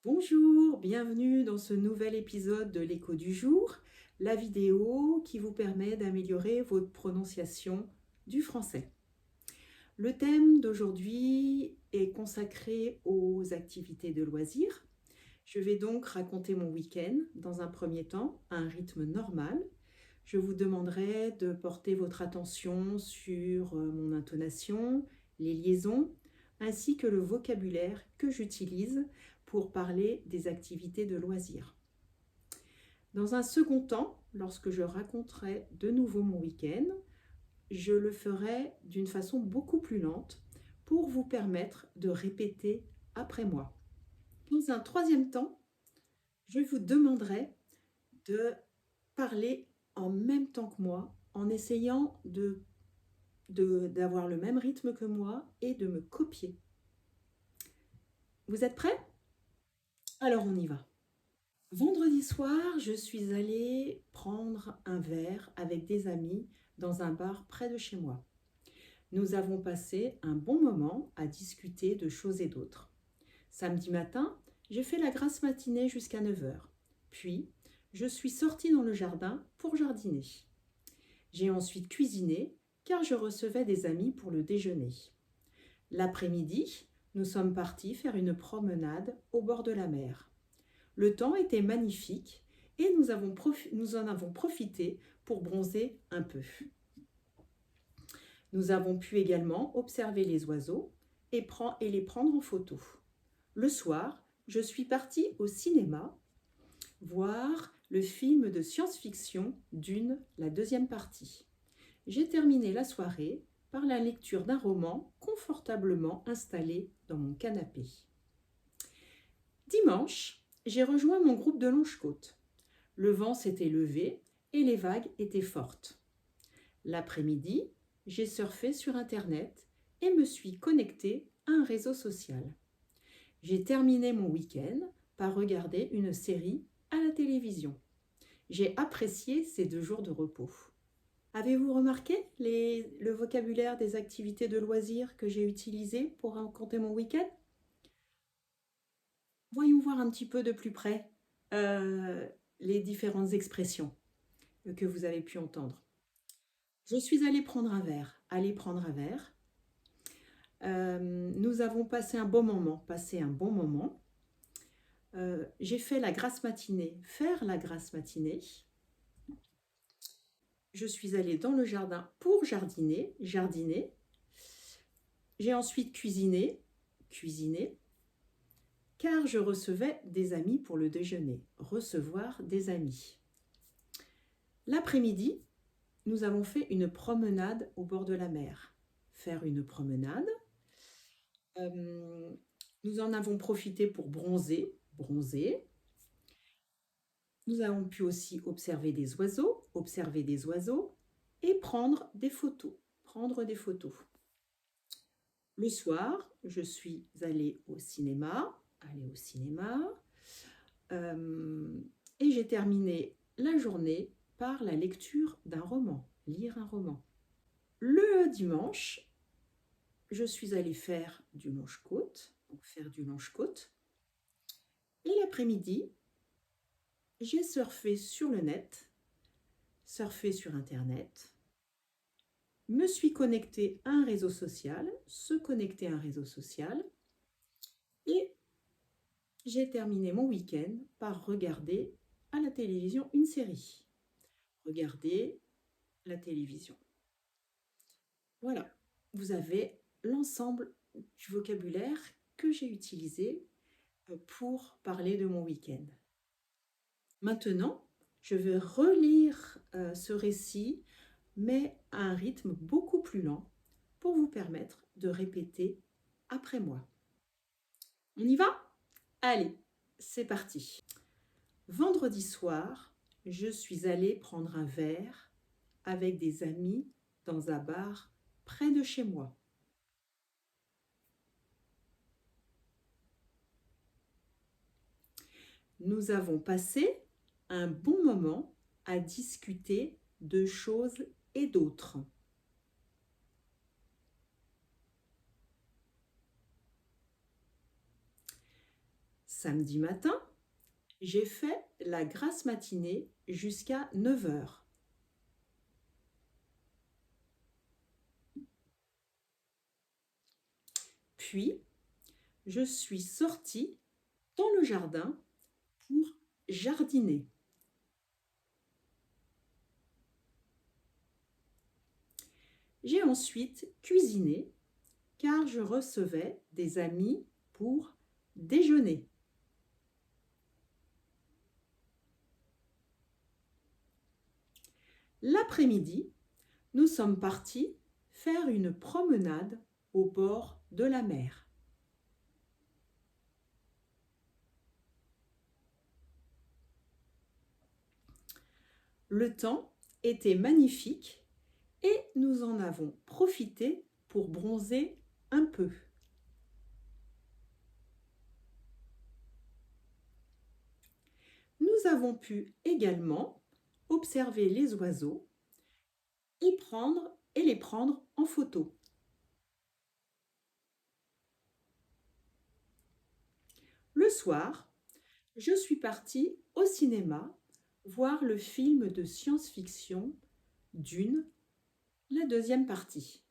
Bonjour, bienvenue dans ce nouvel épisode de l'écho du jour, la vidéo qui vous permet d'améliorer votre prononciation du français. Le thème d'aujourd'hui est consacré aux activités de loisirs. Je vais donc raconter mon week-end dans un premier temps à un rythme normal. Je vous demanderai de porter votre attention sur mon intonation, les liaisons, ainsi que le vocabulaire que j'utilise pour parler des activités de loisirs. Dans un second temps, lorsque je raconterai de nouveau mon week-end, je le ferai d'une façon beaucoup plus lente pour vous permettre de répéter après moi. Dans un troisième temps, je vous demanderai de parler en même temps que moi, en essayant d'avoir le même rythme que moi et de me copier. Vous êtes prêts? Alors on y va. Vendredi soir, je suis allée prendre un verre avec des amis dans un bar près de chez moi. Nous avons passé un bon moment à discuter de choses et d'autres. Samedi matin, j'ai fait la grasse matinée jusqu'à 9 heures. Puis, je suis sortie dans le jardin pour jardiner. J'ai ensuite cuisiné car je recevais des amis pour le déjeuner. L'après-midi, nous sommes partis faire une promenade au bord de la mer. Le temps était magnifique et nous en avons profité pour bronzer un peu. Nous avons pu également observer les oiseaux et les prendre en photo. Le soir, je suis partie au cinéma voir le film de science-fiction Dune, la deuxième partie. J'ai terminé la soirée par la lecture d'un roman confortablement installé dans mon canapé. Dimanche, j'ai rejoint mon groupe de longe-côte. Le vent s'était levé et les vagues étaient fortes. L'après-midi, j'ai surfé sur Internet et me suis connectée à un réseau social. J'ai terminé mon week-end par regarder une série à la télévision. J'ai apprécié ces 2 jours de repos. Avez-vous remarqué le vocabulaire des activités de loisirs que j'ai utilisé pour raconter mon week-end? Voyons voir un petit peu de plus près euh, les différentes expressions que vous avez pu entendre. Je suis allée prendre un verre. Aller prendre un verre. Nous avons passé un bon moment. J'ai fait la grasse matinée. Faire la grasse matinée. Je suis allée dans le jardin pour jardiner. J'ai ensuite cuisiné, car je recevais des amis pour le déjeuner. Recevoir des amis. L'après-midi, nous avons fait une promenade au bord de la mer. Faire une promenade. Nous en avons profité pour bronzer. Nous avons pu aussi observer des oiseaux et prendre des photos. Le soir, je suis allée au cinéma, et j'ai terminé la journée par la lecture d'un roman, lire un roman. Le dimanche, je suis allée faire du longe-côte, et l'après-midi, j'ai surfé sur le net, surfé sur Internet, me suis connectée à un réseau social, et j'ai terminé mon week-end par regarder à la télévision une série. Regarder la télévision. Voilà, vous avez l'ensemble du vocabulaire que j'ai utilisé pour parler de mon week-end. Maintenant, je vais relire ce récit, mais à un rythme beaucoup plus lent pour vous permettre de répéter après moi. On y va? Allez, c'est parti. Vendredi soir, je suis allée prendre un verre avec des amis dans un bar près de chez moi. Nous avons passé un bon moment à discuter de choses et d'autres. Samedi matin, j'ai fait la grasse matinée jusqu'à 9 heures. Puis, je suis sortie dans le jardin pour jardiner. J'ai ensuite cuisiné car je recevais des amis pour déjeuner. L'après-midi, nous sommes partis faire une promenade au bord de la mer. Le temps était magnifique et nous en avons profité pour bronzer un peu. Nous avons pu également observer les oiseaux et les prendre en photo. Le soir, je suis partie au cinéma voir le film de science-fiction Dune, la deuxième partie.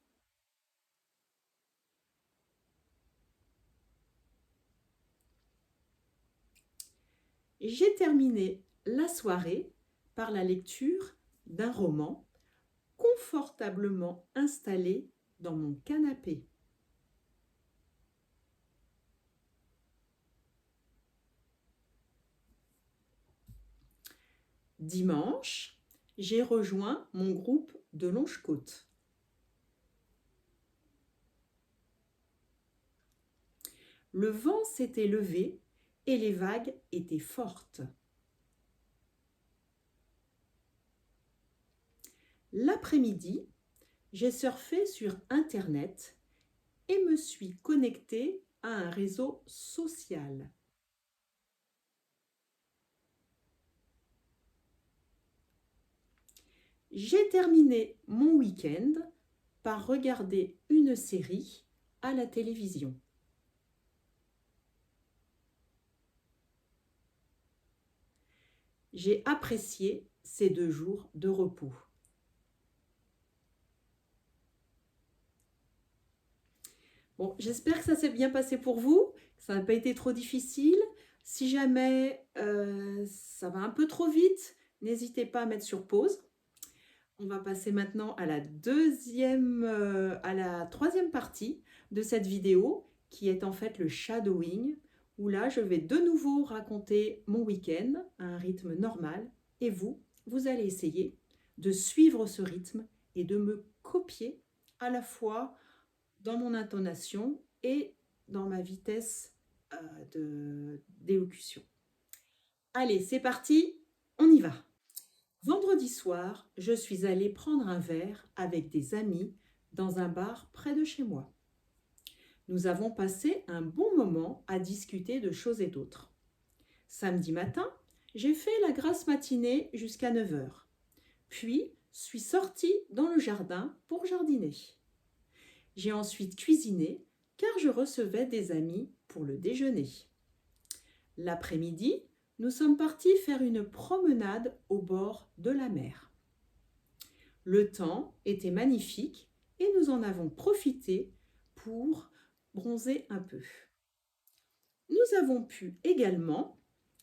J'ai terminé la soirée par la lecture d'un roman confortablement installé dans mon canapé. Dimanche, j'ai rejoint mon groupe de Longe-Côte. Le vent s'était levé et les vagues étaient fortes. L'après-midi, j'ai surfé sur Internet et me suis connectée à un réseau social. J'ai terminé mon week-end par regarder une série à la télévision. J'ai apprécié ces 2 jours de repos. Bon, j'espère que ça s'est bien passé pour vous, que ça n'a pas été trop difficile. Si jamais ça va un peu trop vite, n'hésitez pas à mettre sur pause. On va passer maintenant à la troisième partie de cette vidéo qui est en fait le shadowing, où là je vais de nouveau raconter mon week-end à un rythme normal et vous allez essayer de suivre ce rythme et de me copier à la fois dans mon intonation et dans ma vitesse d'élocution. Allez, c'est parti, on y va. Vendredi soir, je suis allée prendre un verre avec des amis dans un bar près de chez moi. Nous avons passé un bon moment à discuter de choses et d'autres. Samedi matin, j'ai fait la grasse matinée jusqu'à 9 heures. Puis, suis sortie dans le jardin pour jardiner. J'ai ensuite cuisiné car je recevais des amis pour le déjeuner. L'après-midi, nous sommes partis faire une promenade au bord de la mer. Le temps était magnifique et nous en avons profité pour bronzer un peu. Nous avons pu également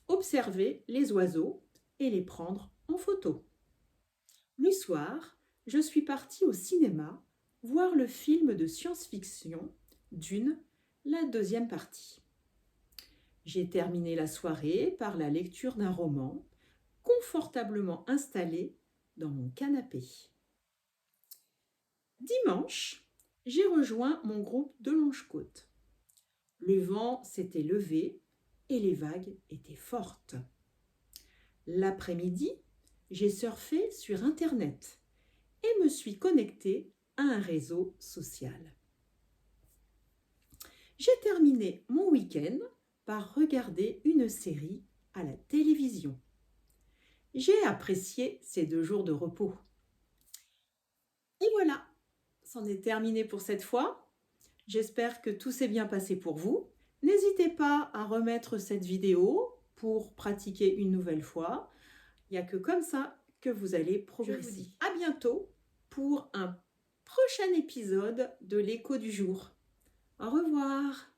observer les oiseaux et les prendre en photo. Le soir, je suis partie au cinéma voir le film de science-fiction Dune, la deuxième partie. J'ai terminé la soirée par la lecture d'un roman, confortablement installé dans mon canapé. Dimanche, j'ai rejoint mon groupe de Longe-Côte. Le vent s'était levé et les vagues étaient fortes. L'après-midi, j'ai surfé sur Internet et me suis connectée à un réseau social. J'ai terminé mon week-end par regarder une série à la télévision. J'ai apprécié ces 2 jours de repos. Et voilà, c'en est terminé pour cette fois. J'espère que tout s'est bien passé pour vous. N'hésitez pas à remettre cette vidéo pour pratiquer une nouvelle fois. Il n'y a que comme ça que vous allez progresser. Je vous dis à bientôt pour un prochain épisode de l'écho du jour. Au revoir.